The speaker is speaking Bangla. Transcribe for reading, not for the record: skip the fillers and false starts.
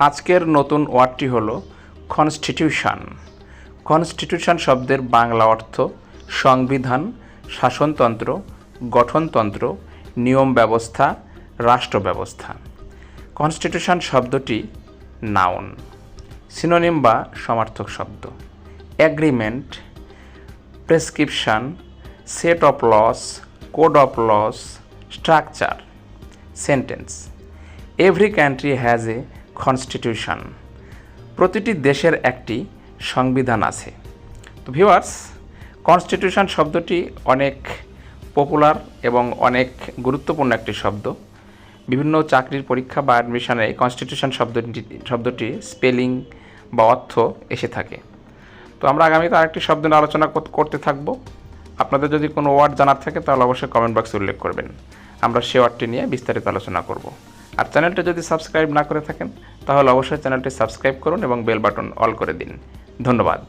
আজকের নতুন ওয়ার্ডটি হলো কনস্টিটিউশন। কনস্টিটিউশন শব্দের বাংলা অর্থ সংবিধান, শাসনতন্ত্র, গঠনতন্ত্র, নিয়ম ব্যবস্থা, রাষ্ট্র ব্যবস্থা। কনস্টিটিউশন শব্দটি নাউন। সিনোনিম বা সমার্থক শব্দ: agreement, prescription, set of laws, code of laws, structure. Sentence: every country has a constitution. প্রতিটি দেশের একটি সংবিধান আছে। তো ভিউয়ার্স, কনস্টিটিউশন শব্দটি অনেক পপুলার এবং অনেক গুরুত্বপূর্ণ একটি শব্দ। বিভিন্ন চাকরির পরীক্ষা বা অ্যাডমিশনে কনস্টিটিউশন শব্দটি স্পেলিং বা অর্থ এসে থাকে। তো আমরা আগামীতে আরেকটি শব্দ নিয়ে আলোচনা করতে থাকব। আপনাদের যদি কোনো ওয়ার্ড জানার থাকে তাহলে অবশ্যই কমেন্ট বক্সে উল্লেখ করবেন। আমরা সে ওয়ার্ডটি নিয়ে বিস্তারিত আলোচনা করব। আর চ্যানেলটি যদি সাবস্ক্রাইব না করে থাকেন তাহলে অবশ্যই চ্যানেলটি সাবস্ক্রাইব করুন এবং বেল বাটন অল করে দিন। ধন্যবাদ।